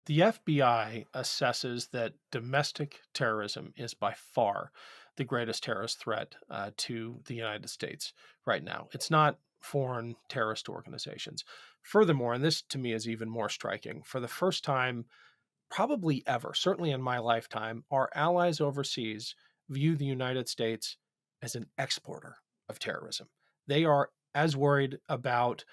The FBI assesses that domestic terrorism is by far the greatest terrorist threat to the United States right now. It's not foreign terrorist organizations. Furthermore, and this to me is even more striking, for the first time, probably ever, certainly in my lifetime, our allies overseas view the United States as an exporter of terrorism. They are as worried about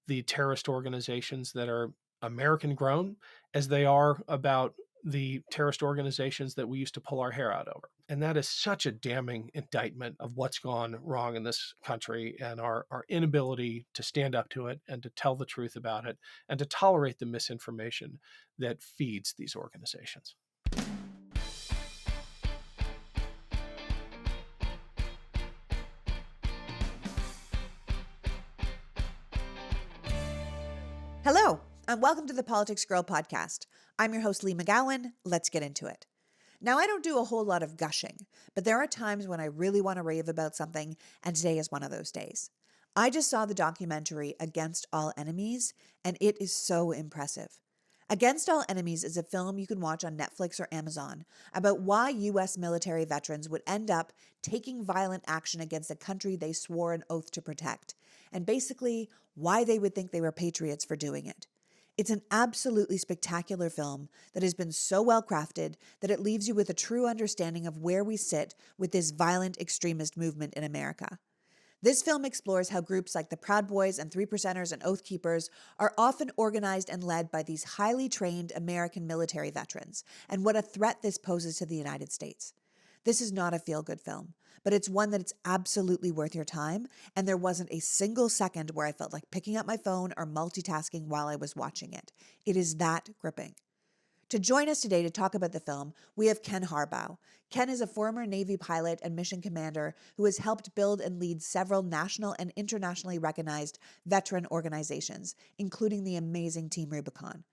the terrorist organizations that are American grown as they are about the terrorist organizations that we used to pull our hair out over. And that is such a damning indictment of what's gone wrong in this country and our inability to stand up to it and to tell the truth about it and to tolerate the misinformation that feeds these organizations. Hello, and welcome to the Politics Girl podcast. I'm your host, Lee McGowan. Let's get into it. Now, I don't do a whole lot of gushing, but there are times when I really want to rave about something, and today is one of those days. I just saw the documentary Against All Enemies, and it is so impressive. Against All Enemies is a film you can watch on Netflix or Amazon about why U.S. military veterans would end up taking violent action against a country they swore an oath to protect, and basically why they would think they were patriots for doing it. It's an absolutely spectacular film that has been so well crafted that it leaves you with a true understanding of where we sit with this violent extremist movement in America. This film explores how groups like the Proud Boys and Three Percenters and Oath Keepers are often organized and led by these highly trained American military veterans, and what a threat this poses to the United States. This is not a feel-good film, but it's one that it's absolutely worth your time, and there wasn't a single second where I felt like picking up my phone or multitasking while I was watching it. It is that gripping. To join us today to talk about the film, we have Ken Harbaugh. Ken is a former Navy pilot and mission commander who has helped build and lead several national and internationally recognized veteran organizations, including the amazing Team Rubicon.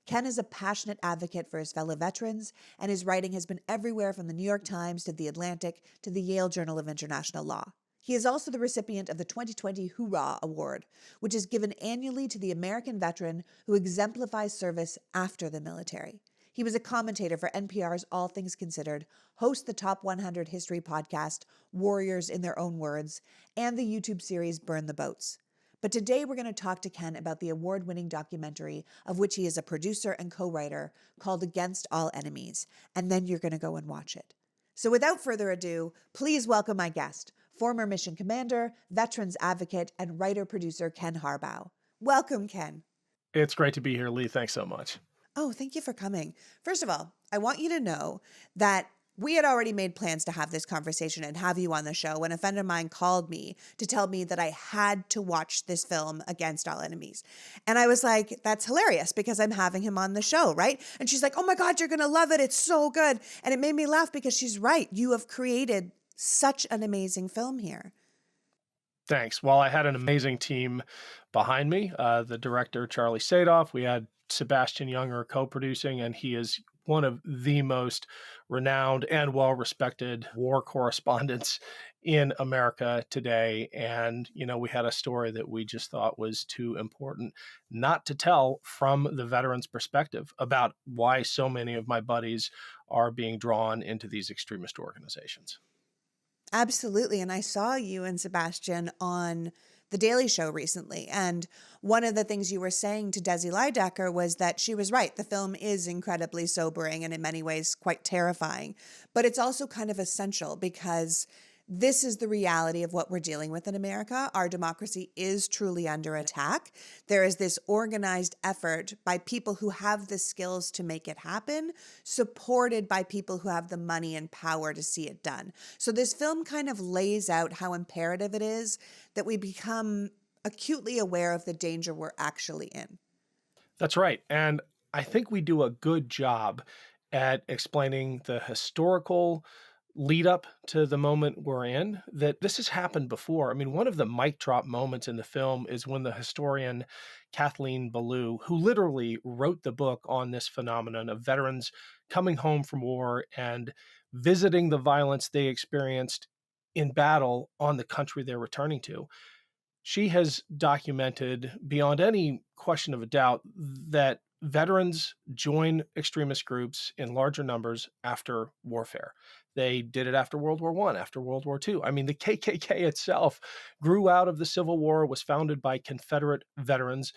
Ken is a passionate advocate for his fellow veterans, and his writing has been everywhere from the New York Times to The Atlantic to the Yale Journal of International Law. He is also the recipient of the 2020 Hoorah Award, which is given annually to the American veteran who exemplifies service after the military. He was a commentator for NPR's All Things Considered, hosts the Top 100 History podcast, Warriors in Their Own Words, and the YouTube series Burn the Boats. But today we're going to talk to Ken about the award-winning documentary of which he is a producer and co-writer called Against All Enemies, and then you're going to go and watch it. So without further ado, please welcome my guest, former mission commander, veterans advocate, and writer-producer Ken Harbaugh. Welcome, Ken. It's great to be here, Lee. Thanks so much. Oh, thank you for coming. First of all, I want you to know that we had already made plans to have this conversation and have you on the show when a friend of mine called me to tell me that I had to watch this film Against All Enemies. And I was like, that's hilarious because I'm having him on the show, right? And she's like, oh my God, you're going to love it. It's so good. And it made me laugh because she's right. You have created such an amazing film here. Thanks. Well, I had an amazing team behind me. The director, Charlie Sadoff. We had Sebastian Younger co-producing, and he is one of the most renowned and well-respected war correspondents in America today. And, we had a story that we just thought was too important not to tell from the veterans' perspective about why so many of my buddies are being drawn into these extremist organizations. Absolutely. And I saw you and Sebastian on The Daily Show recently. And one of the things you were saying to Desi Lydecker was that she was right. The film is incredibly sobering and in many ways quite terrifying. But it's also kind of essential because this is the reality of what we're dealing with in America. Our democracy is truly under attack. There is this organized effort by people who have the skills to make it happen, supported by people who have the money and power to see it done. So this film kind of lays out how imperative it is that we become acutely aware of the danger we're actually in. That's right. And I think we do a good job at explaining the historical lead up to the moment we're in, that this has happened before. I mean, one of the mic drop moments in the film is when the historian Kathleen Belew, who literally wrote the book on this phenomenon of veterans coming home from war and visiting the violence they experienced in battle on the country they're returning to. She has documented beyond any question of a doubt that veterans join extremist groups in larger numbers after warfare. They did it after World War I, after World War II. I mean, the KKK itself grew out of the Civil War, was founded by Confederate veterans,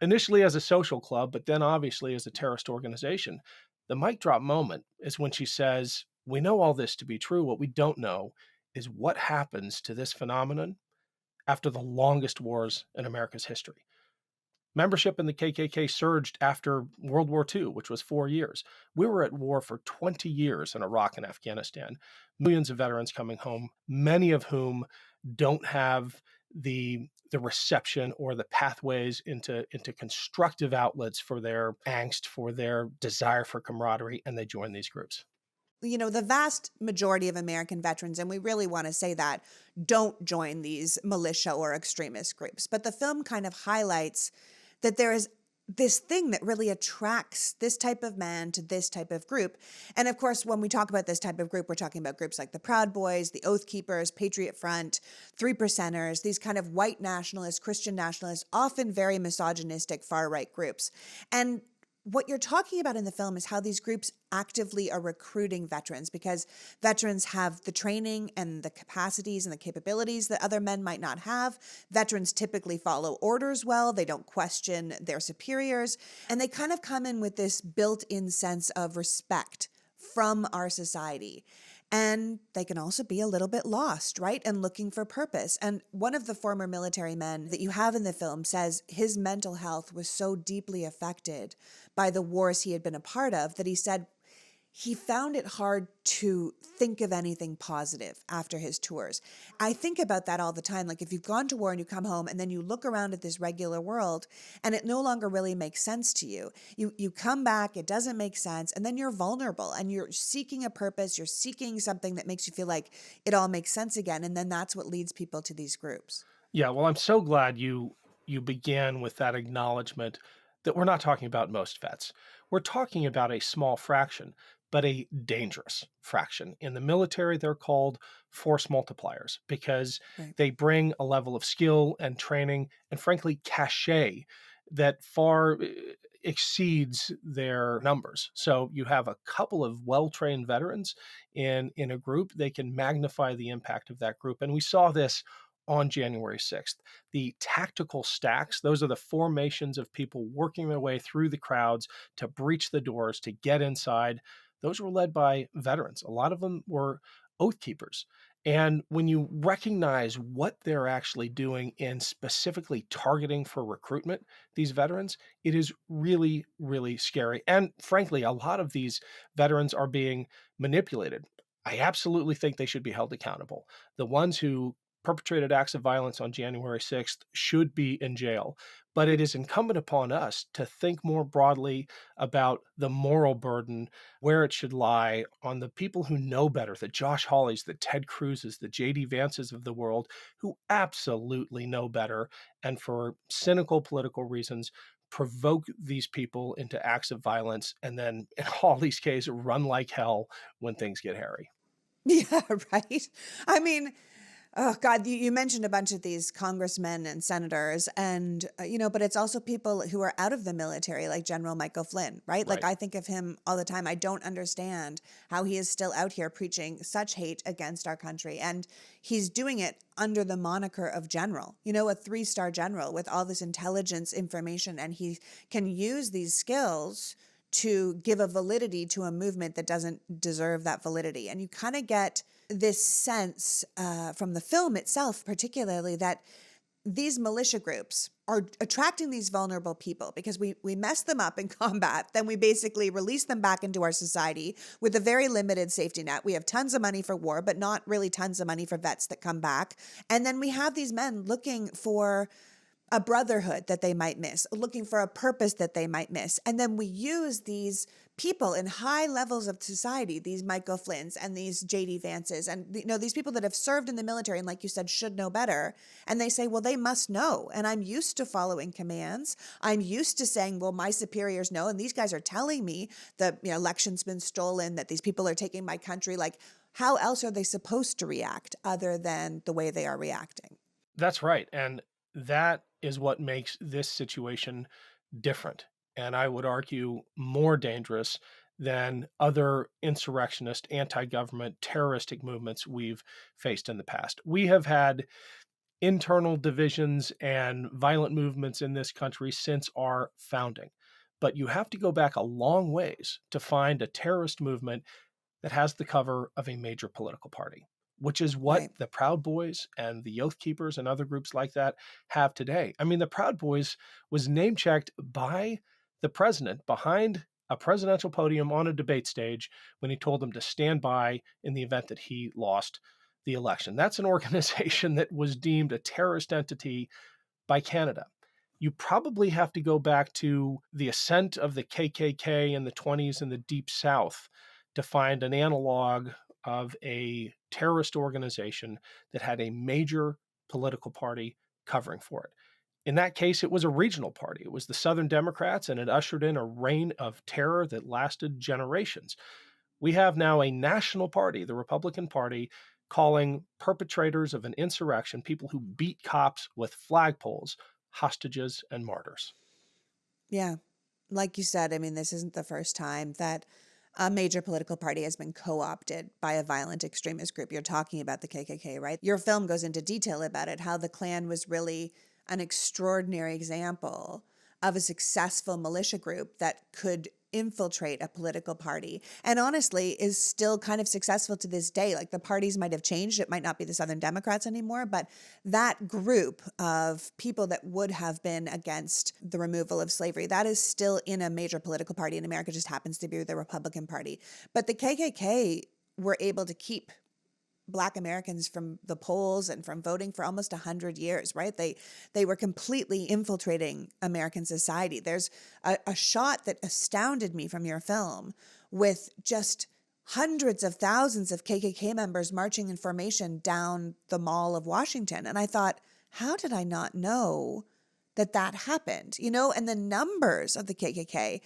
initially as a social club, but then obviously as a terrorist organization. The mic drop moment is when she says, "We know all this to be true. What we don't know is what happens to this phenomenon after the longest wars in America's history." Membership in the KKK surged after World War II, which was 4 years. We were at war for 20 years in Iraq and Afghanistan. Millions of veterans coming home, many of whom don't have the reception or the pathways into constructive outlets for their angst, for their desire for camaraderie, and they join these groups. The vast majority of American veterans, and we really want to say that, don't join these militia or extremist groups. But the film kind of highlights that there is this thing that really attracts this type of man to this type of group. And of course, when we talk about this type of group, we're talking about groups like the Proud Boys, the Oath Keepers, Patriot Front, Three Percenters, these kind of white nationalists, Christian nationalists, often very misogynistic far right groups. And what you're talking about in the film is how these groups actively are recruiting veterans because veterans have the training and the capacities and the capabilities that other men might not have. Veterans typically follow orders well. They don't question their superiors. And they kind of come in with this built-in sense of respect from our society. And they can also be a little bit lost, right? And looking for purpose. And one of the former military men that you have in the film says his mental health was so deeply affected by the wars he had been a part of that he said he found it hard to think of anything positive after his tours. I think about that all the time. Like if you've gone to war and you come home and then you look around at this regular world and it no longer really makes sense to you. You come back, it doesn't make sense, and then you're vulnerable and you're seeking a purpose, you're seeking something that makes you feel like it all makes sense again. And then that's what leads people to these groups. Yeah, well, I'm so glad you began with that acknowledgement that we're not talking about most vets. We're talking about a small fraction, but a dangerous fraction. In the military, they're called force multipliers because Right. they bring a level of skill and training and, frankly, cachet that far exceeds their numbers. So you have a couple of well-trained veterans in a group, they can magnify the impact of that group. And we saw this on January 6th. The tactical stacks, those are the formations of people working their way through the crowds to breach the doors, to get inside. Those were led by veterans. A lot of them were oath keepers. And when you recognize what they're actually doing in specifically targeting for recruitment, these veterans, it is really, really scary. And frankly, a lot of these veterans are being manipulated. I absolutely think they should be held accountable. The ones who perpetrated acts of violence on January 6th should be in jail. But it is incumbent upon us to think more broadly about the moral burden, where it should lie on the people who know better, the Josh Hawleys, the Ted Cruzes, the JD Vances of the world, who absolutely know better and for cynical political reasons provoke these people into acts of violence and then in all these cases run like hell when things get hairy. Yeah, right. I mean, oh God, you mentioned a bunch of these congressmen and senators, and but it's also people who are out of the military, like General Michael Flynn, right? Like Right. I think of him all the time. I don't understand how he is still out here preaching such hate against our country, and he's doing it under the moniker of general. A three-star general with all this intelligence information, and he can use these skills to give a validity to a movement that doesn't deserve that validity. And you kind of get this sense from the film itself, particularly, that these militia groups are attracting these vulnerable people because we mess them up in combat. Then we basically release them back into our society with a very limited safety net. We have tons of money for war, but not really tons of money for vets that come back. And then we have these men looking for a brotherhood that they might miss, looking for a purpose that they might miss. And then we use these people in high levels of society, these Michael Flynns and these JD Vances and these people that have served in the military and, like you said, should know better. And they say, well, they must know. And I'm used to following commands. I'm used to saying, well, my superiors know. And these guys are telling me that election's been stolen, that these people are taking my country. Like, how else are they supposed to react other than the way they are reacting? That's right. And that is what makes this situation different. and I would argue more dangerous than other insurrectionist, anti government, terroristic movements we've faced in the past. We have had internal divisions and violent movements in this country since our founding. But you have to go back a long ways to find a terrorist movement that has the cover of a major political party, which is what Right. the Proud Boys and the Oath Keepers and other groups like that have today. I mean, the Proud Boys was name checked by the president behind a presidential podium on a debate stage when he told them to stand by in the event that he lost the election. That's an organization that was deemed a terrorist entity by Canada. You probably have to go back to the ascent of the KKK in the 20s in the Deep South to find an analog of a terrorist organization that had a major political party covering for it. In that case, it was a regional party. It was the Southern Democrats, and it ushered in a reign of terror that lasted generations. We have now a national party, the Republican Party, calling perpetrators of an insurrection, people who beat cops with flagpoles, hostages and martyrs. Yeah. Like you said, I mean, this isn't the first time that a major political party has been co opted by a violent extremist group. You're talking about the KKK, right? Your film goes into detail about it, how the Klan was really an extraordinary example of a successful militia group that could infiltrate a political party and honestly is still kind of successful to this day. Like the parties might have changed. It might not be the Southern Democrats anymore, but that group of people that would have been against the removal of slavery, that is still in a major political party in America, just happens to be the Republican Party. But the KKK were able to keep Black Americans from the polls and from voting for almost 100 years, right? They were completely infiltrating American society. There's a shot that astounded me from your film with just hundreds of thousands of KKK members marching in formation down the Mall of Washington. And I thought, how did I not know that that happened? You know, and the numbers of the KKK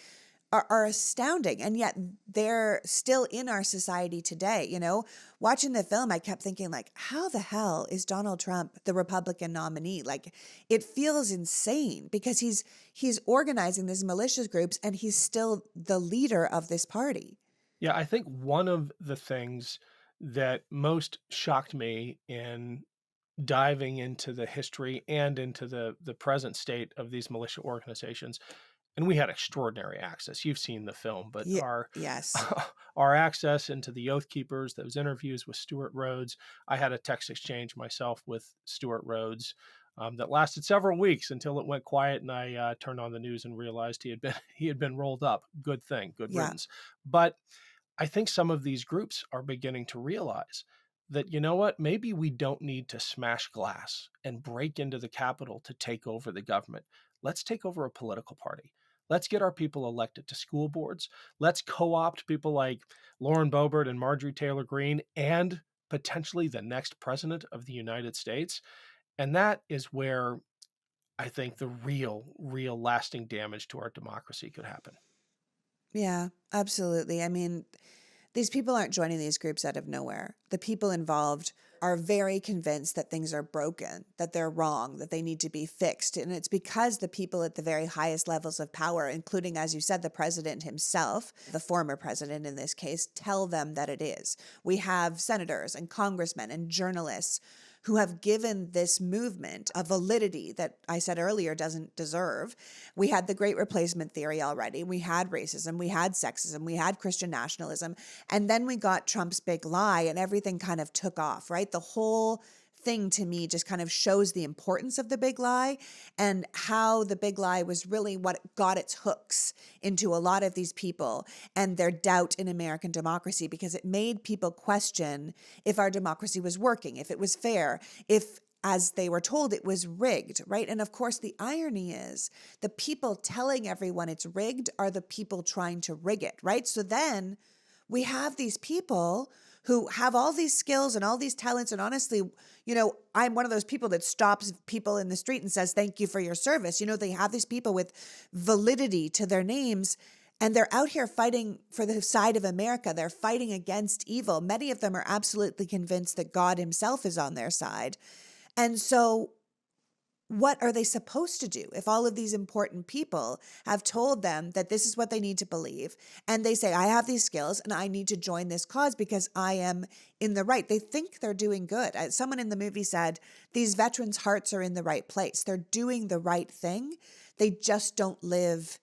are astounding. And yet they're still in our society today. You know, watching the film, I kept thinking, like, how the hell is Donald Trump the Republican nominee? Like, it feels insane because he's organizing these malicious groups and he's still the leader of this party. Yeah, I think one of the things that most shocked me in diving into the history and into the present state of these militia organizations, and we had extraordinary access. You've seen the film, but Yeah. our Yes. our access into the Oath Keepers, those interviews with Stuart Rhodes. I had a text exchange myself with Stuart Rhodes that lasted several weeks until it went quiet, and I turned on the news and realized he had been he had been rolled up. Good thing, good Yeah. riddance. But I think some of these groups are beginning to realize that, you know what, maybe we don't need to smash glass and break into the Capitol to take over the government. Let's take over a political party. Let's get our people elected to school boards. Let's co opt people like Lauren Boebert and Marjorie Taylor Greene and potentially the next president of the United States. And that is where I think the real lasting damage to our democracy could happen. Yeah, absolutely. I mean, these people aren't joining these groups out of nowhere. The people involved are very convinced that things are broken, that they're wrong, that they need to be fixed. And it's because the people at the very highest levels of power, including, as you said, the president himself, the former president in this case, tell them that it is. We have senators and congressmen and journalists who have given this movement a validity that I said earlier doesn't deserve. We had the Great Replacement theory already. We had racism, we had sexism, we had Christian nationalism. And then we got Trump's big lie and everything kind of took off, right? The whole thing to me just kind of shows the importance of the big lie and how the big lie was really what got its hooks into a lot of these people and their doubt in American democracy, because it made people question if our democracy was working, if it was fair, if, as they were told, it was rigged, right? And of course, the irony is the people telling everyone it's rigged are the people trying to rig it, right? So then we have these people who have all these skills and all these talents. And honestly, you know, I'm one of those people that stops people in the street and says, thank you for your service. You know, they have these people with validity to their names and they're out here fighting for the side of America. They're fighting against evil. Many of them are absolutely convinced that God himself is on their side. And so what are they supposed to do if all of these important people have told them that this is what they need to believe? And they say, I have these skills and I need to join this cause because I am in the right. They think they're doing good. Someone in the movie said, these veterans' hearts are in the right place. They're doing the right thing. They just don't live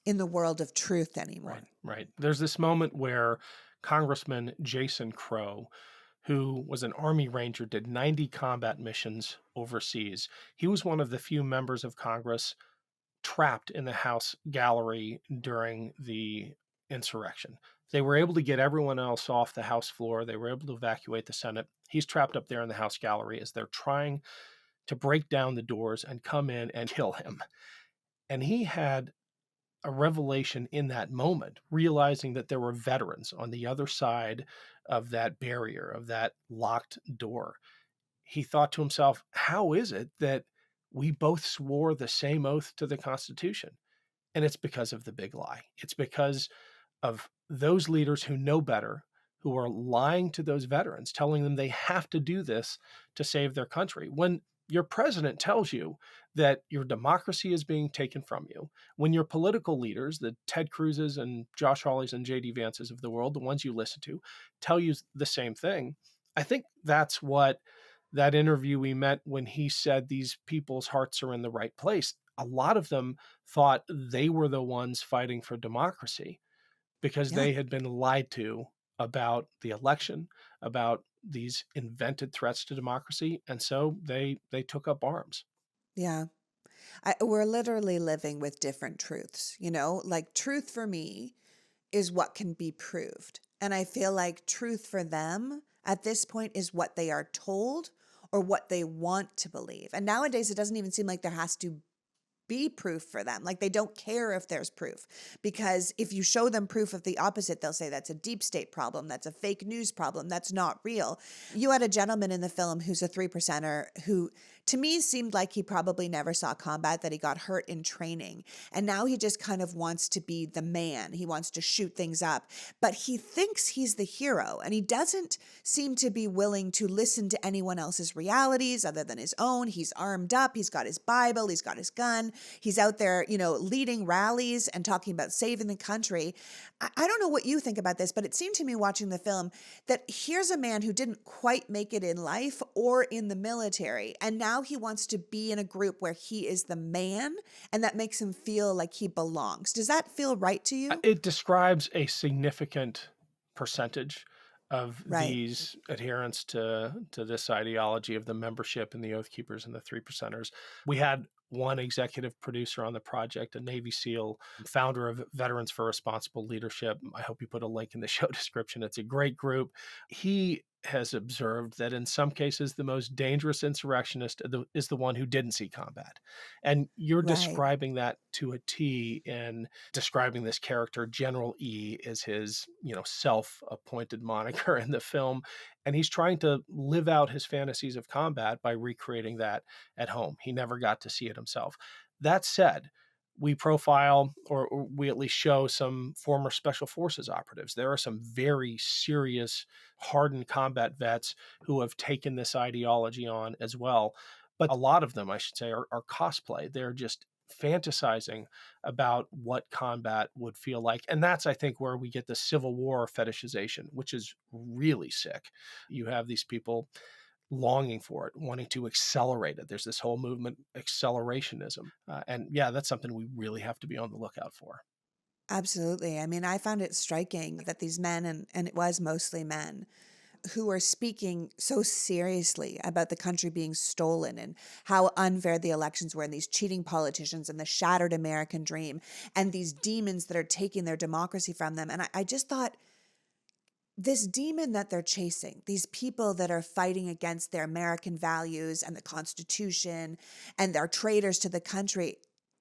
in the world of truth Right, anymore. right. There's this moment where Congressman Jason Crow, who was an Army Ranger, did 90 combat missions overseas. He was one of the few members of Congress trapped in the House gallery during the insurrection. They were able to get everyone else off the House floor. They were able to evacuate the Senate. He's trapped up there in the House gallery as they're trying to break down the doors and come in and kill him. And he had a revelation in that moment, realizing that there were veterans on the other side of that barrier, of that locked door. He thought to himself, how is it that we both swore the same oath to the Constitution? And it's because of the big lie. It's because of those leaders who know better, who are lying to those veterans, telling them they have to do this to save their country. When your president tells you that your democracy is being taken from you, when your political leaders, the Ted Cruz's and Josh Hawley's and JD Vance's of the world, the ones you listen to, tell you the same thing, I think that's what that interview we met when he said these people's hearts are in the right place. A lot of them thought they were the ones fighting for democracy because Yeah. they had been lied to about the election, about these invented threats to democracy, and so they took up arms. Yeah. We're literally living with different truths, like truth for me is what can be proved. And I feel like truth for them at this point is what they are told or what they want to believe. And nowadays, it doesn't even seem like there has to be proof for them. Like they don't care if there's proof, because if you show them proof of the opposite, they'll say that's a deep state problem. That's a fake news problem. That's not real. You had a gentleman in the film who's a 3%er who to me seemed like he probably never saw combat, that he got hurt in training. And now he just kind of wants to be the man. He wants to shoot things up, but he thinks he's the hero and he doesn't seem to be willing to listen to anyone else's realities other than his own. He's armed up. He's got his Bible. He's got his gun. He's out there, leading rallies and talking about saving the country. I don't know what you think about this, but it seemed to me watching the film that here's a man who didn't quite make it in life or in the military. And now he wants to be in a group where he is the man, and that makes him feel like he belongs. Does that feel right to you? It describes a significant percentage of Right. these adherents to this ideology of the membership and the Oath Keepers and the 3%ers. We had one executive producer on the project, a Navy SEAL, founder of Veterans for Responsible Leadership. I hope you put a link in the show description. It's a great group. He has observed that in some cases, the most dangerous insurrectionist is the one who didn't see combat. And you're Right. describing that to a T in describing this character. General E is his, self-appointed moniker in the film. And he's trying to live out his fantasies of combat by recreating that at home. He never got to see it himself. That said, we profile or we at least show some former special forces operatives. There are some very serious, hardened combat vets who have taken this ideology on as well. But a lot of them, I should say, are cosplay. They're just fantasizing about what combat would feel like. And that's, I think, where we get the Civil War fetishization, which is really sick. You have these people longing for it, wanting to accelerate it. There's this whole movement, accelerationism. And yeah, that's something we really have to be on the lookout for. Absolutely. I mean, I found it striking that these men, and it was mostly men, who are speaking so seriously about the country being stolen and how unfair the elections were, and these cheating politicians and the shattered American dream and these demons that are taking their democracy from them. And I just thought, this demon that they're chasing, these people that are fighting against their American values and the Constitution and they're traitors to the country,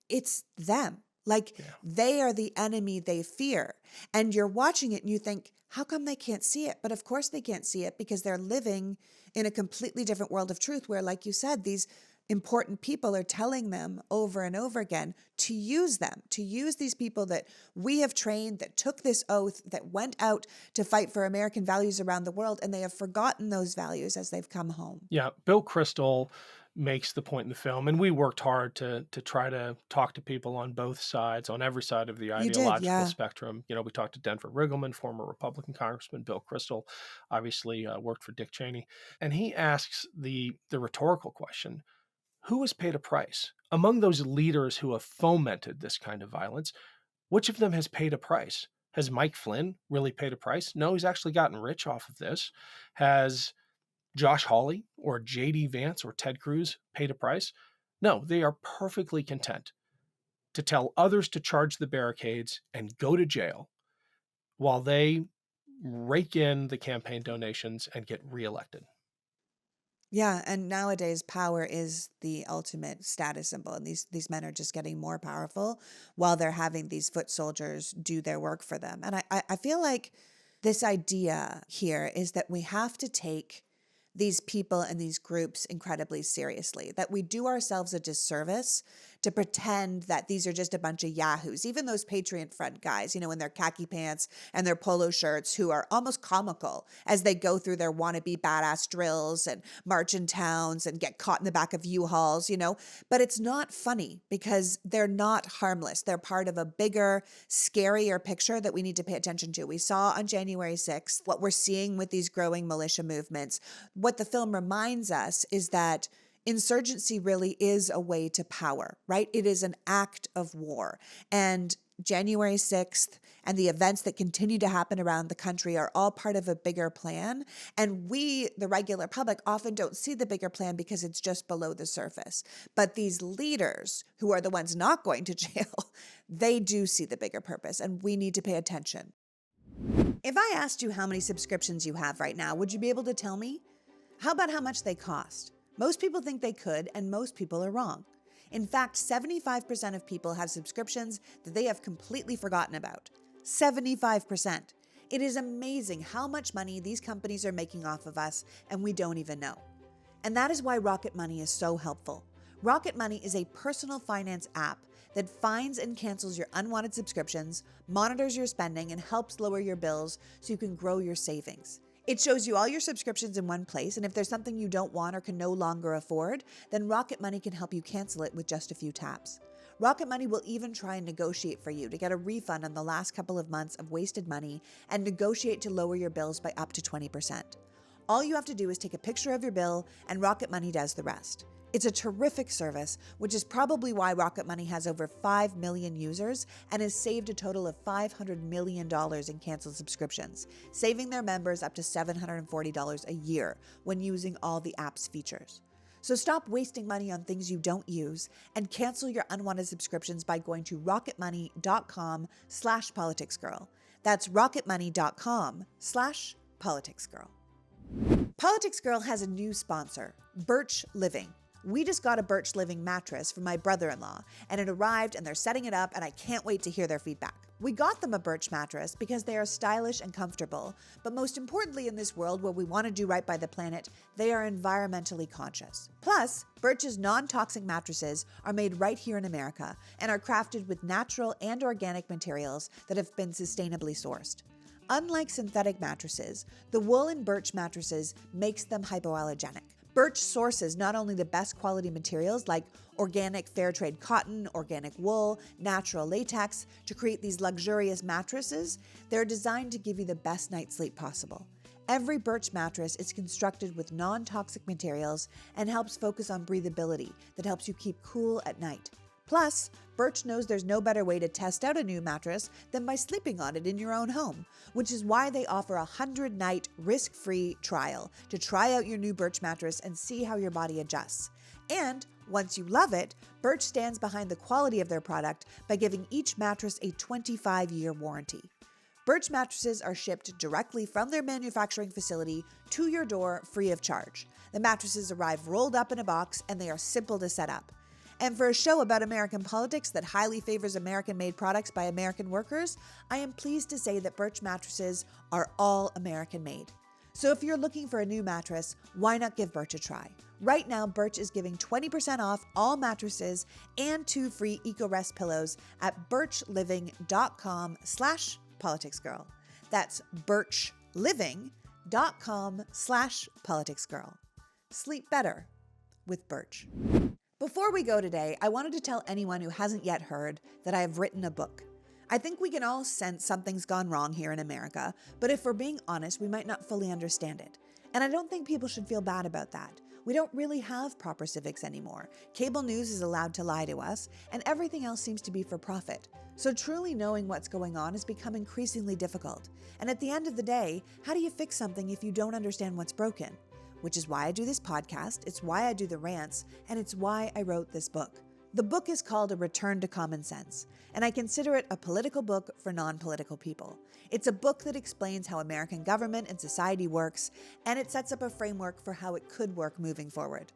it's them. Like Yeah. they are the enemy they fear. And you're watching it and you think, how come they can't see it? But of course they can't see it because they're living in a completely different world of truth where, like you said, these important people are telling them over and over again to use them, to use these people that we have trained, that took this oath, that went out to fight for American values around the world, and they have forgotten those values as they've come home. Yeah. Bill Kristol makes the point in the film, and we worked hard to try to talk to people on both sides, on every side of the You did, ideological yeah. spectrum. We talked to Denver Riggleman, former Republican Congressman Bill Kristol, obviously worked for Dick Cheney, and he asks the rhetorical question: who has paid a price among those leaders who have fomented this kind of violence? Which of them has paid a price? Has Mike Flynn really paid a price? No, he's actually gotten rich off of this. Has Josh Hawley or JD Vance or Ted Cruz paid a price? No, they are perfectly content to tell others to charge the barricades and go to jail while they rake in the campaign donations and get reelected. Yeah, and nowadays power is the ultimate status symbol, and these men are just getting more powerful while they're having these foot soldiers do their work for them. And I feel like this idea here is that we have to take these people and these groups incredibly seriously, that we do ourselves a disservice to pretend that these are just a bunch of yahoos, even those Patriot Front guys, in their khaki pants and their polo shirts, who are almost comical as they go through their wannabe badass drills and march in towns and get caught in the back of U-Hauls, but it's not funny because they're not harmless. They're part of a bigger, scarier picture that we need to pay attention to. We saw on January 6th what we're seeing with these growing militia movements. What the film reminds us is that insurgency really is a way to power, right? It is an act of war. And January 6th and the events that continue to happen around the country are all part of a bigger plan. And we, the regular public, often don't see the bigger plan because it's just below the surface. But these leaders, who are the ones not going to jail, they do see the bigger purpose, and we need to pay attention. If I asked you how many subscriptions you have right now, would you be able to tell me? How about how much they cost? Most people think they could, and most people are wrong. In fact, 75% of people have subscriptions that they have completely forgotten about. 75%. It is amazing how much money these companies are making off of us, and we don't even know. And that is why Rocket Money is so helpful. Rocket Money is a personal finance app that finds and cancels your unwanted subscriptions, monitors your spending, and helps lower your bills so you can grow your savings. It shows you all your subscriptions in one place, and if there's something you don't want or can no longer afford, then Rocket Money can help you cancel it with just a few taps. Rocket Money will even try and negotiate for you to get a refund on the last couple of months of wasted money and negotiate to lower your bills by up to 20%. All you have to do is take a picture of your bill, and Rocket Money does the rest. It's a terrific service, which is probably why Rocket Money has over 5 million users and has saved a total of $500 million in canceled subscriptions, saving their members up to $740 a year when using all the app's features. So stop wasting money on things you don't use and cancel your unwanted subscriptions by going to rocketmoney.com/politicsgirl. That's rocketmoney.com/politicsgirl. Politics Girl has a new sponsor, Birch Living. We just got a Birch Living mattress from my brother-in-law, and it arrived and they're setting it up, and I can't wait to hear their feedback. We got them a Birch mattress because they are stylish and comfortable, but most importantly in this world where we want to do right by the planet, they are environmentally conscious. Plus, Birch's non-toxic mattresses are made right here in America and are crafted with natural and organic materials that have been sustainably sourced. Unlike synthetic mattresses, the wool in Birch mattresses makes them hypoallergenic. Birch sources not only the best quality materials like organic fair trade cotton, organic wool, natural latex to create these luxurious mattresses, they're designed to give you the best night's sleep possible. Every Birch mattress is constructed with non-toxic materials and helps focus on breathability that helps you keep cool at night. Plus, Birch knows there's no better way to test out a new mattress than by sleeping on it in your own home, which is why they offer a 100-night risk-free trial to try out your new Birch mattress and see how your body adjusts. And once you love it, Birch stands behind the quality of their product by giving each mattress a 25-year warranty. Birch mattresses are shipped directly from their manufacturing facility to your door free of charge. The mattresses arrive rolled up in a box, and they are simple to set up. And for a show about American politics that highly favors American-made products by American workers, I am pleased to say that Birch mattresses are all American-made. So if you're looking for a new mattress, why not give Birch a try? Right now, Birch is giving 20% off all mattresses and 2 free EcoRest pillows at birchliving.com/politicsgirl. That's birchliving.com/politicsgirl. Sleep better with Birch. Before we go today, I wanted to tell anyone who hasn't yet heard that I have written a book. I think we can all sense something's gone wrong here in America, but if we're being honest, we might not fully understand it. And I don't think people should feel bad about that. We don't really have proper civics anymore. Cable news is allowed to lie to us, and everything else seems to be for profit. So truly knowing what's going on has become increasingly difficult. And at the end of the day, how do you fix something if you don't understand what's broken? Which is why I do this podcast, it's why I do the rants, and it's why I wrote this book. The book is called A Return to Common Sense, and I consider it a political book for non-political people. It's a book that explains how American government and society works, and it sets up a framework for how it could work moving forward.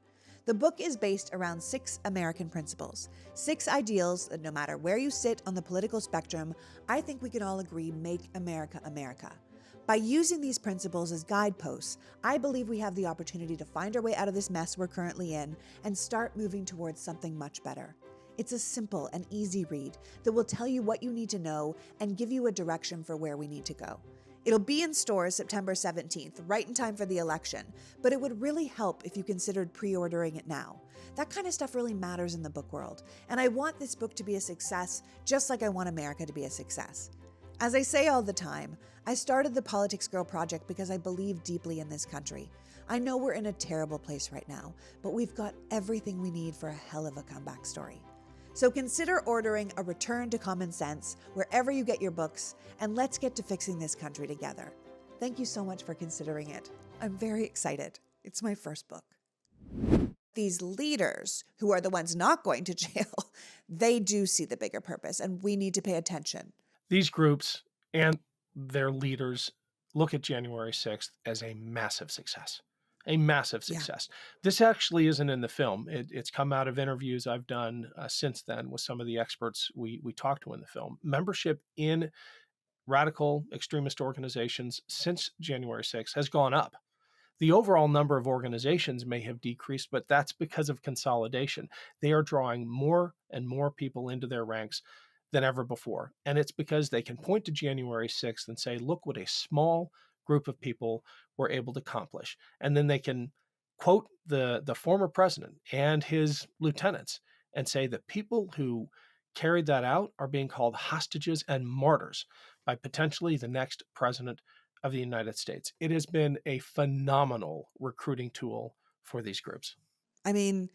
The book is based around 6 American principles, 6 ideals that no matter where you sit on the political spectrum, I think we can all agree make America America. By using these principles as guideposts, I believe we have the opportunity to find our way out of this mess we're currently in and start moving towards something much better. It's a simple and easy read that will tell you what you need to know and give you a direction for where we need to go. It'll be in stores September 17th, right in time for the election, but it would really help if you considered pre-ordering it now. That kind of stuff really matters in the book world, and I want this book to be a success just like I want America to be a success. As I say all the time, I started the Politics Girl Project because I believe deeply in this country. I know we're in a terrible place right now, but we've got everything we need for a hell of a comeback story. So consider ordering A Return to Common Sense wherever you get your books, and let's get to fixing this country together. Thank you so much for considering it. I'm very excited. It's my first book. These leaders, who are the ones not going to jail, they do see the bigger purpose, and we need to pay attention. These groups and their leaders look at January 6th as a massive success. A massive Yeah. success. This actually isn't in the film. It's come out of interviews I've done since then with some of the experts we talked to in the film. Membership in radical extremist organizations since January 6th has gone up. The overall number of organizations may have decreased, but that's because of consolidation. They are drawing more and more people into their ranks than ever before. And it's because they can point to January 6th and say, look what a small group of people were able to accomplish. And then they can quote the former president and his lieutenants and say the people who carried that out are being called hostages and martyrs by potentially the next president of the United States. It has been a phenomenal recruiting tool for these groups. I mean,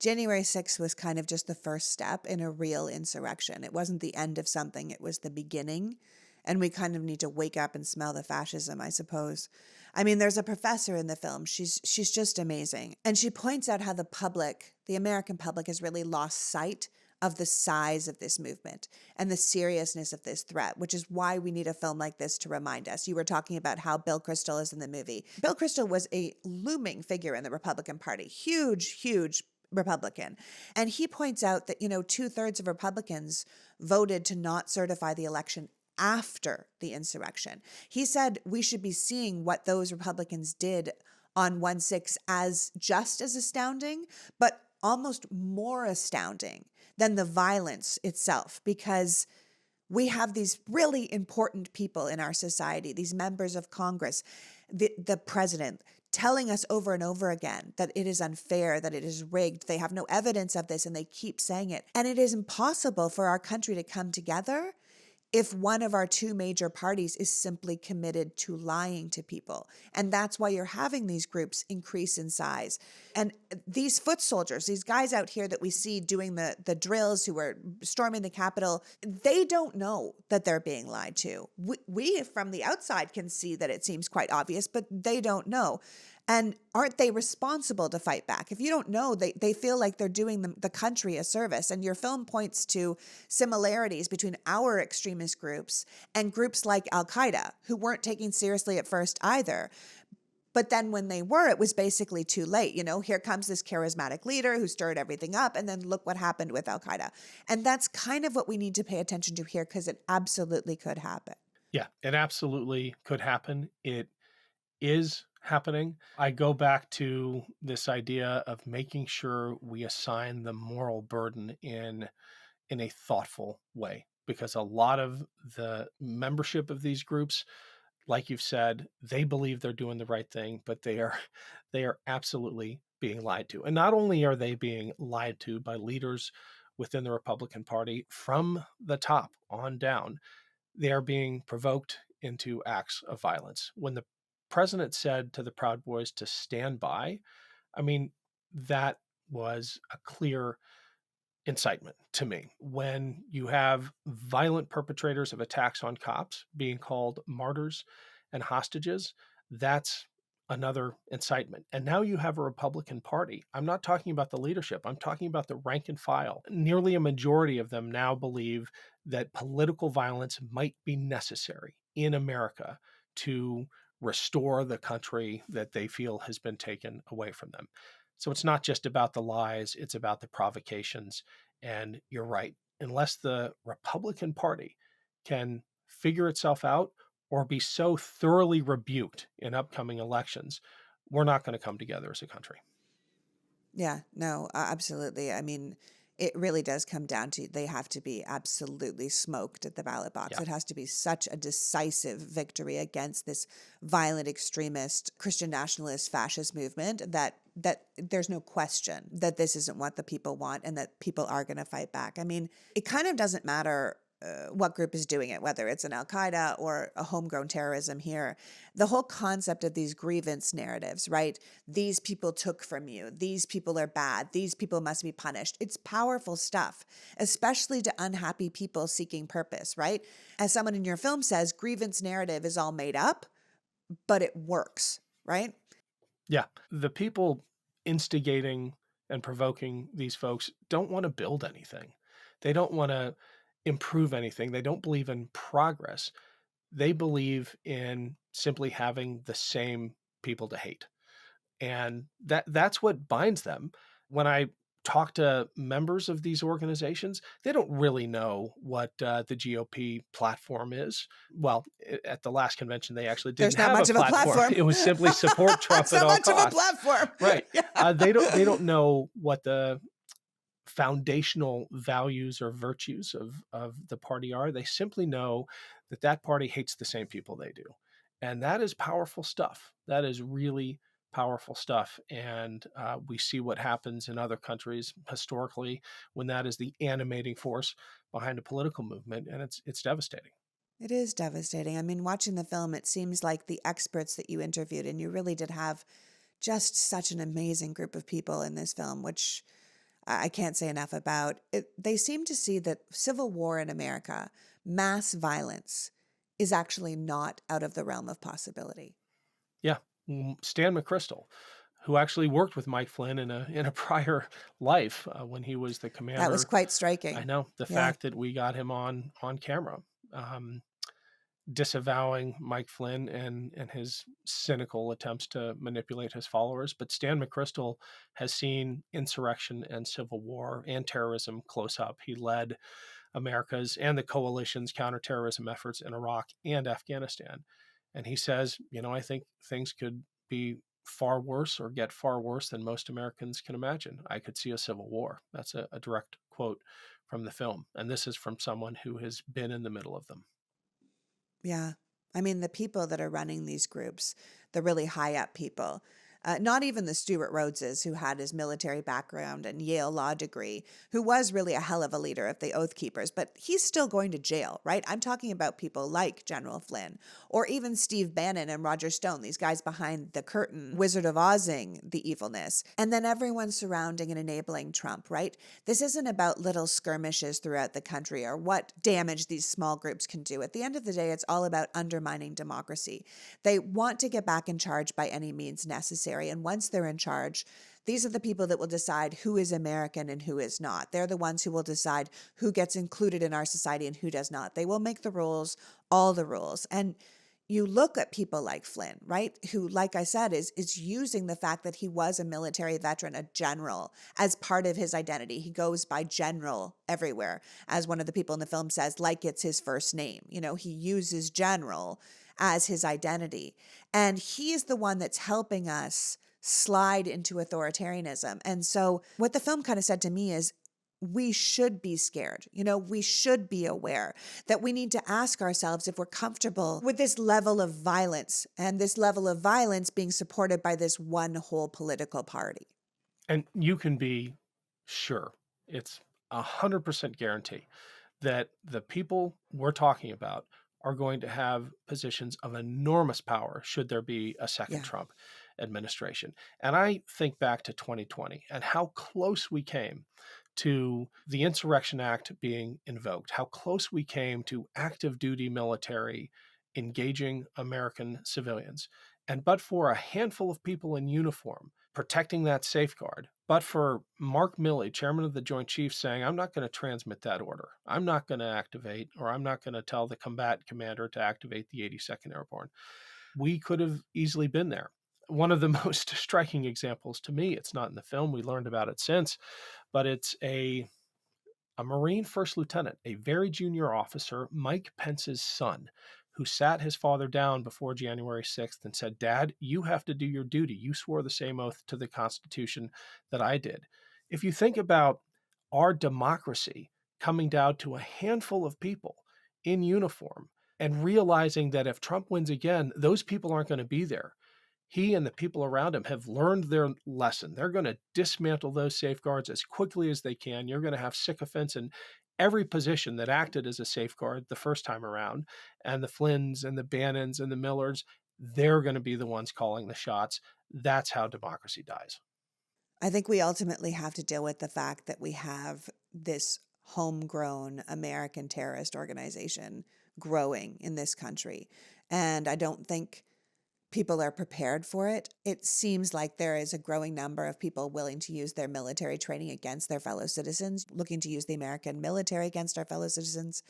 January 6th was kind of just the first step in a real insurrection. It wasn't the end of something, it was the beginning. And we kind of need to wake up and smell the fascism, I suppose. I mean, there's a professor in the film. She's just amazing. And she points out how the public, the American public, has really lost sight of the size of this movement and the seriousness of this threat, which is why we need a film like this to remind us. You were talking about how Bill Kristol is in the movie. Bill Kristol was a looming figure in the Republican Party, huge Republican. And he points out that, 2/3 of Republicans voted to not certify the election after the insurrection. He said we should be seeing what those Republicans did on 1/6 as just as astounding, but almost more astounding than the violence itself, because we have these really important people in our society, these members of Congress, the president, telling us over and over again that it is unfair, that it is rigged. They have no evidence of this, and they keep saying it. And it is impossible for our country to come together if one of our 2 major parties is simply committed to lying to people. And that's why you're having these groups increase in size. And these foot soldiers, these guys out here that we see doing the drills, who are storming the Capitol, they don't know that they're being lied to. We from the outside can see that it seems quite obvious, but they don't know. And aren't they responsible to fight back? If you don't know, they feel like they're doing the country a service. And your film points to similarities between our extremist groups and groups like Al-Qaeda, who weren't taken seriously at first either. But then when they were, it was basically too late. Here comes this charismatic leader who stirred everything up, and then look what happened with Al-Qaeda. And that's kind of what we need to pay attention to here, because it absolutely could happen. Yeah, it absolutely could happen. It is happening. I go back to this idea of making sure we assign the moral burden in a thoughtful way, because a lot of the membership of these groups, like you've said, they believe they're doing the right thing, but they are absolutely being lied to. And not only are they being lied to by leaders within the Republican Party from the top on down, they are being provoked into acts of violence. When the president said to the Proud Boys to stand by, I mean, that was a clear incitement to me. When you have violent perpetrators of attacks on cops being called martyrs and hostages, that's another incitement. And now you have a Republican Party. I'm not talking about the leadership, I'm talking about the rank and file. Nearly a majority of them now believe that political violence might be necessary in America to restore the country that they feel has been taken away from them. So it's not just about the lies, it's about the provocations. And you're right. Unless the Republican Party can figure itself out or be so thoroughly rebuked in upcoming elections, we're not going to come together as a country. Yeah, no, absolutely. I mean, it really does come down to they have to be absolutely smoked at the ballot box. Yeah. It has to be such a decisive victory against this violent extremist Christian nationalist fascist movement that there's no question that this isn't what the people want and that people are going to fight back. I mean, it kind of doesn't matter what group is doing it, whether it's an Al Qaeda or a homegrown terrorism here. The whole concept of these grievance narratives, right? These people took from you. These people are bad. These people must be punished. It's powerful stuff, especially to unhappy people seeking purpose, right? As someone in your film says, grievance narrative is all made up, but it works, right? Yeah. The people instigating and provoking these folks don't want to build anything. They don't want to improve anything. They don't believe in progress. They believe in simply having the same people to hate. And that's what binds them. When I talk to members of these organizations, they don't really know what the GOP platform is. Well, at the last convention, they actually There's didn't not have a much of a platform. platform. It was simply support Trump It's at not all much of a costs. platform. Right. Yeah. They don't know what the foundational values or virtues of the party are. They simply know that that party hates the same people they do. And that is powerful stuff. That is really powerful stuff. And we see what happens in other countries historically when that is the animating force behind a political movement. And it's devastating. It is devastating. I mean, watching the film, it seems like the experts that you interviewed, and you really did have just such an amazing group of people in this film, which I can't say enough about. They seem to see that civil war in America, mass violence, is actually not out of the realm of possibility. Yeah. Stan McChrystal, who actually worked with Mike Flynn in a prior life when he was the That was commander. quite I striking. know the Yeah. fact that we got him on camera, um, disavowing Mike Flynn and his cynical attempts to manipulate his followers. But Stan McChrystal has seen insurrection and civil war and terrorism close up. He led America's and the coalition's counterterrorism efforts in Iraq and Afghanistan. And he says, I think things could be far worse or get far worse than most Americans can imagine. I could see a civil war. That's a direct quote from the film. And this is from someone who has been in the middle of them. Yeah. I mean, the people that are running these groups, the really high up people, not even the Stuart Rhodeses, who had his military background and Yale law degree, who was really a hell of a leader of the Oath Keepers, but he's still going to jail, right? I'm talking about people like General Flynn or even Steve Bannon and Roger Stone, these guys behind the curtain, Wizard of Ozing the evilness, and then everyone surrounding and enabling Trump, right? This isn't about little skirmishes throughout the country or what damage these small groups can do. At the end of the day, it's all about undermining democracy. They want to get back in charge by any means necessary. And once they're in charge, these are the people that will decide who is American and who is not. They're the ones who will decide who gets included in our society and who does not. They will make the rules, all the rules. And you look at people like Flynn, right? Who, like I said, is using the fact that he was a military veteran, a general, as part of his identity. He goes by general everywhere. As one of the people in the film says, like it's his first name. He uses general as his identity. And he's the one that's helping us slide into authoritarianism. And so what the film kind of said to me is, we should be scared. We should be aware that we need to ask ourselves if we're comfortable with this level of violence and this level of violence being supported by this one whole political party. And you can be sure, it's 100% guarantee that the people we're talking about are going to have positions of enormous power should there be a second Yeah. Trump administration. And I think back to 2020 and how close we came to the Insurrection Act being invoked, how close we came to active duty military engaging American civilians. And but for a handful of people in uniform protecting that safeguard, but for Mark Milley, chairman of the Joint Chiefs, saying, I'm not going to transmit that order. I'm not going to activate, or I'm not going to tell the combat commander to activate the 82nd Airborne. We could have easily been there. One of the most striking examples to me, it's not in the film, we learned about it since, but it's a Marine first lieutenant, a very junior officer, Mike Pence's son, who sat his father down before January 6th and said, Dad, you have to do your duty. You swore the same oath to the Constitution that I did. If you think about our democracy coming down to a handful of people in uniform and realizing that if Trump wins again, those people aren't going to be there. He and the people around him have learned their lesson. They're going to dismantle those safeguards as quickly as they can. You're going to have sycophants in every position that acted as a safeguard the first time around. And the Flynns and the Bannons and the Millers, they're going to be the ones calling the shots. That's how democracy dies. I think we ultimately have to deal with the fact that we have this homegrown American terrorist organization growing in this country. And I don't think people are prepared for it. It seems like there is a growing number of people willing to use their military training against their fellow citizens, looking to use the American military against our fellow citizens.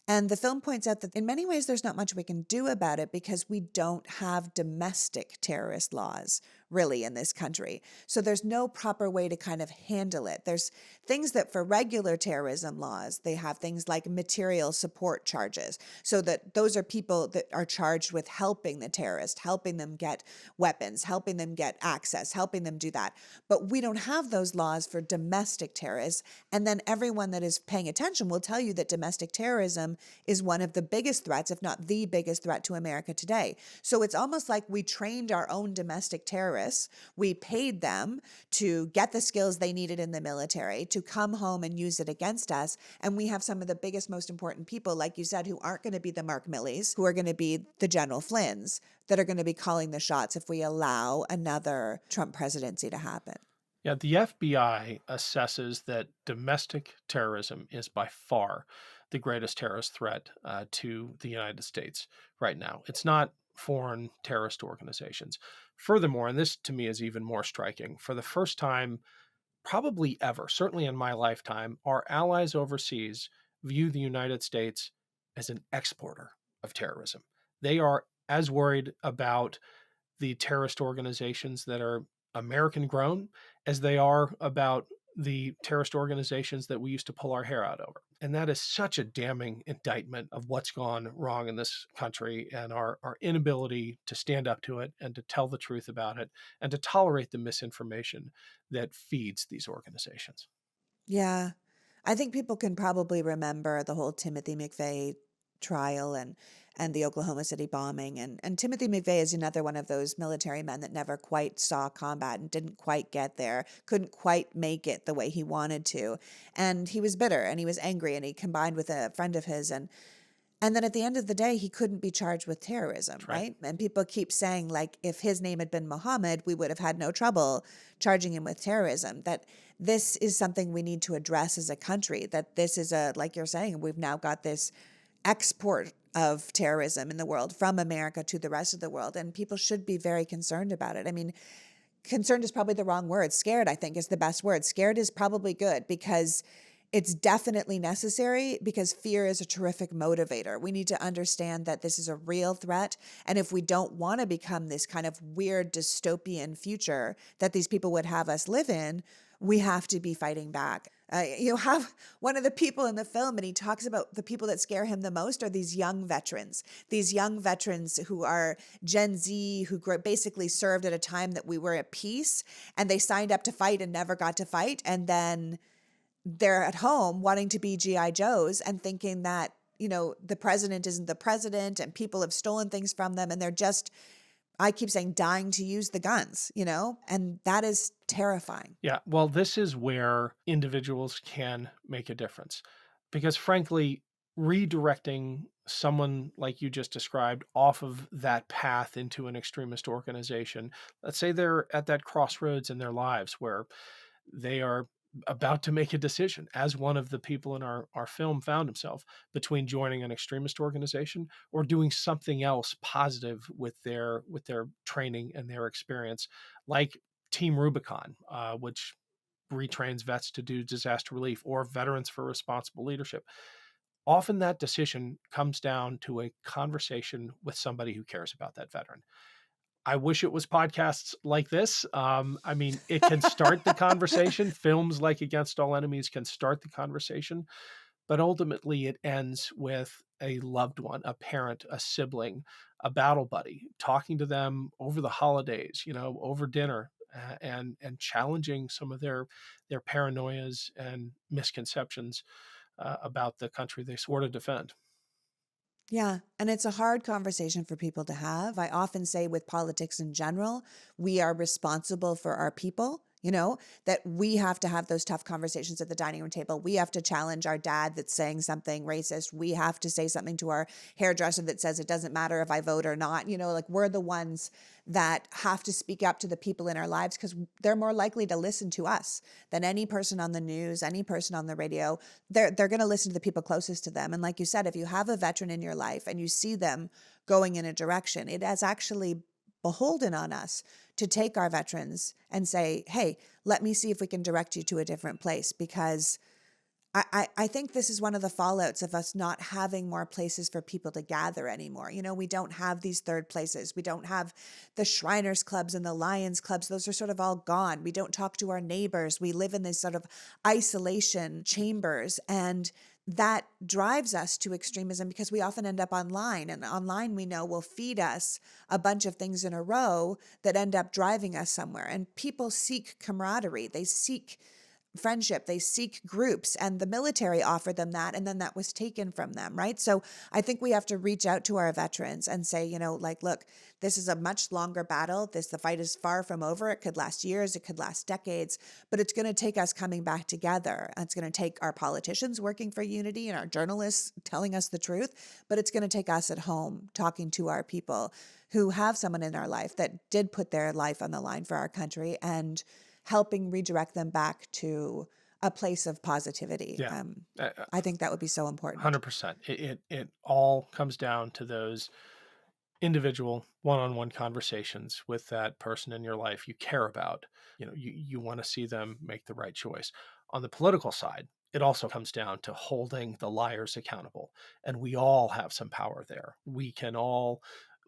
And the film points out that in many ways, there's not much we can do about it because we don't have domestic terrorist laws really in this country. So there's no proper way to kind of handle it. There's things that for regular terrorism laws, they have things like material support charges. So that those are people that are charged with helping the terrorist, helping them get weapons, helping them get access, helping them do that. But we don't have those laws for domestic terrorists. And then everyone that is paying attention will tell you that domestic terrorism is one of the biggest threats, if not the biggest threat to America today. So it's almost like we trained our own domestic terrorists. We paid them to get the skills they needed in the military to come home and use it against us. And we have some of the biggest, most important people, like you said, who aren't going to be the Mark Millies, who are going to be the General Flynns, that are going to be calling the shots if we allow another Trump presidency to happen. Yeah, the FBI assesses that domestic terrorism is by far the greatest terrorist threat to the United States right now. It's not foreign terrorist organizations. Furthermore, and this to me is even more striking, for the first time probably ever, certainly in my lifetime, our allies overseas view the United States as an exporter of terrorism. They are as worried about the terrorist organizations that are American grown as they are about the terrorist organizations that we used to pull our hair out over. And that is such a damning indictment of what's gone wrong in this country and our inability to stand up to it and to tell the truth about it and to tolerate the misinformation that feeds these organizations. Yeah. I think people can probably remember the whole Timothy McVeigh trial and the Oklahoma City bombing. And Timothy McVeigh is another one of those military men that never quite saw combat and didn't quite get there, couldn't quite make it the way he wanted to. And he was bitter and he was angry and he combined with a friend of his and then at the end of the day, he couldn't be charged with terrorism, That's right. right? And people keep saying, like, if his name had been Mohammed, we would have had no trouble charging him with terrorism. That this is something we need to address as a country, that this is like you're saying, we've now got this export of terrorism in the world from America to the rest of the world. And people should be very concerned about it. I mean, concerned is probably the wrong word. Scared, I think, is the best word. Scared is probably good because it's definitely necessary because fear is a terrific motivator. We need to understand that this is a real threat. And if we don't want to become this kind of weird dystopian future that these people would have us live in, we have to be fighting back. You have one of the people in the film, and he talks about the people that scare him the most are these young veterans who are Gen Z, who basically served at a time that we were at peace, and they signed up to fight and never got to fight. And then they're at home wanting to be GI Joes and thinking that, the president isn't the president and people have stolen things from them and they're just I keep saying dying to use the guns, and that is terrifying. Yeah, well, this is where individuals can make a difference because, frankly, redirecting someone like you just described off of that path into an extremist organization, let's say they're at that crossroads in their lives where they are about to make a decision, as one of the people in our film found himself, between joining an extremist organization or doing something else positive with their training and their experience, like Team Rubicon, which retrains vets to do disaster relief, or Veterans for Responsible Leadership. Often that decision comes down to a conversation with somebody who cares about that veteran. I wish it was podcasts like this. I mean, it can start the conversation. Films like Against All Enemies can start the conversation, but ultimately it ends with a loved one, a parent, a sibling, a battle buddy, talking to them over the holidays, over dinner, and challenging some of their paranoias and misconceptions about the country they swore to defend. Yeah. And it's a hard conversation for people to have. I often say with politics in general, we are responsible for our people, that we have to have those tough conversations at the dining room table. We have to challenge our dad that's saying something racist. We have to say something to our hairdresser that says it doesn't matter if I vote or not. Like we're the ones that have to speak up to the people in our lives because they're more likely to listen to us than any person on the news, any person on the radio. They're going to listen to the people closest to them. And like you said, if you have a veteran in your life and you see them going in a direction, it is actually beholden on us to take our veterans and say, hey, let me see if we can direct you to a different place. Because I think this is one of the fallouts of us not having more places for people to gather anymore. We don't have these third places. We don't have the Shriners Clubs and the Lions Clubs. Those are sort of all gone. We don't talk to our neighbors. We live in these sort of isolation chambers. And that drives us to extremism because we often end up online. And online, we know, will feed us a bunch of things in a row that end up driving us somewhere. And people seek camaraderie. They seek friendship, they seek groups, and the military offered them that, and then that was taken from them, right? So I think we have to reach out to our veterans and say, like, look, this is a much longer battle. The fight is far from over. It could last years, it could last decades, but it's going to take us coming back together. It's going to take our politicians working for unity and our journalists telling us the truth, but it's going to take us at home talking to our people who have someone in our life that did put their life on the line for our country and helping redirect them back to a place of positivity. Yeah, I think that would be so important. 100%. It all comes down to those individual one-on-one conversations with that person in your life you care about. You want to see them make the right choice. On the political side, it also comes down to holding the liars accountable, and we all have some power there. We can all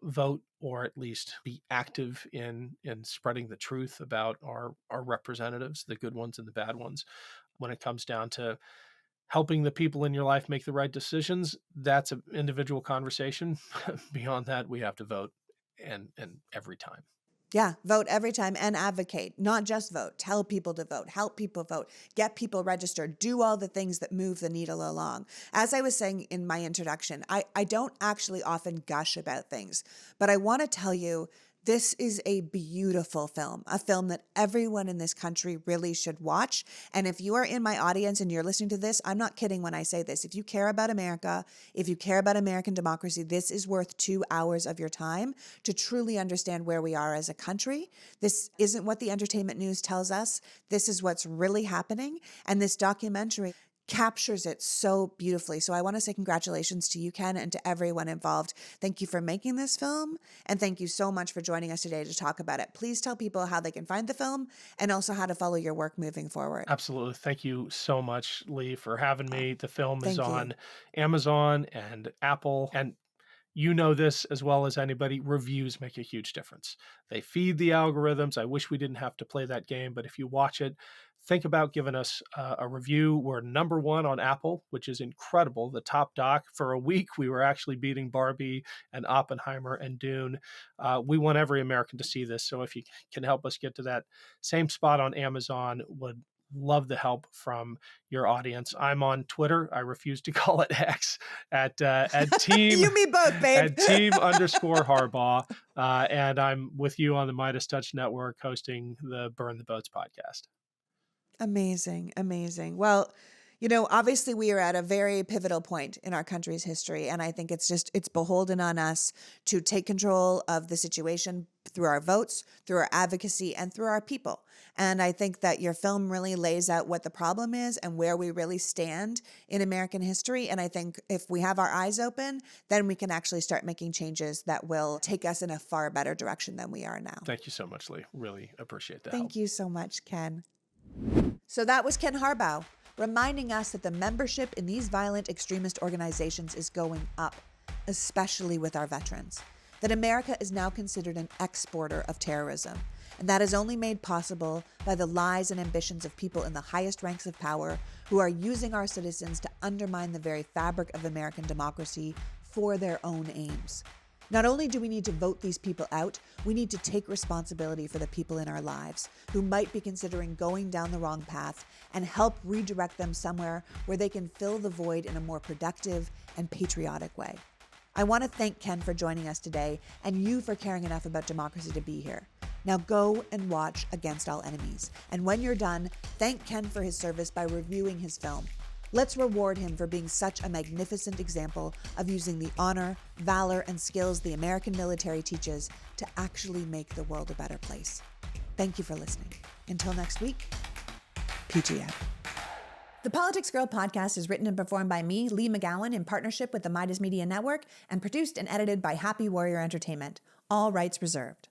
vote, or at least be active in spreading the truth about our representatives, the good ones and the bad ones. When it comes down to helping the people in your life make the right decisions, that's an individual conversation. Beyond that, we have to vote, and every time. Yeah, vote every time and advocate, not just vote. Tell people to vote, help people vote, get people registered, do all the things that move the needle along. As I was saying in my introduction, I don't actually often gush about things, but I want to tell you this is a beautiful film, a film that everyone in this country really should watch. And if you are in my audience and you're listening to this, I'm not kidding when I say this. If you care about America, if you care about American democracy, this is worth 2 hours of your time to truly understand where we are as a country. This isn't what the entertainment news tells us. This is what's really happening. And this documentary captures it so beautifully. So I want to say congratulations to you, Ken, and to everyone involved. Thank you for making this film, and thank you so much for joining us today to talk about it. Please tell people how they can find the film and also how to follow your work moving forward. Absolutely. Thank you so much, Lee, for having Oh, me. The film is thank you. on Amazon and Apple. And you know this as well as anybody, reviews make a huge difference. They feed the algorithms. I wish we didn't have to play that game, but if you watch it, think about giving us a review. We're number one on Apple, which is incredible. The top doc for a week, we were actually beating Barbie and Oppenheimer and Dune. We want every American to see this. So if you can help us get to that same spot on Amazon, would love the help from your audience. I'm on Twitter. I refuse to call it X at team You, me both, babe. at team_Harbaugh. And I'm with you on the Midas Touch Network hosting the Burn the Boats podcast. Amazing, amazing. Well, obviously we are at a very pivotal point in our country's history. And I think it's beholden on us to take control of the situation through our votes, through our advocacy, and through our people. And I think that your film really lays out what the problem is and where we really stand in American history. And I think if we have our eyes open, then we can actually start making changes that will take us in a far better direction than we are now. Thank you so much, Lee. Really appreciate the help. Thank you so much, Ken. So that was Ken Harbaugh, reminding us that the membership in these violent extremist organizations is going up, especially with our veterans. That America is now considered an exporter of terrorism, and that is only made possible by the lies and ambitions of people in the highest ranks of power who are using our citizens to undermine the very fabric of American democracy for their own aims. Not only do we need to vote these people out, we need to take responsibility for the people in our lives who might be considering going down the wrong path and help redirect them somewhere where they can fill the void in a more productive and patriotic way. I want to thank Ken for joining us today and you for caring enough about democracy to be here. Now go and watch Against All Enemies. And when you're done, thank Ken for his service by reviewing his film. Let's reward him for being such a magnificent example of using the honor, valor, and skills the American military teaches to actually make the world a better place. Thank you for listening. Until next week, PGF. The Politics Girl podcast is written and performed by me, Lee McGowan, in partnership with the Midas Media Network, and produced and edited by Happy Warrior Entertainment. All rights reserved.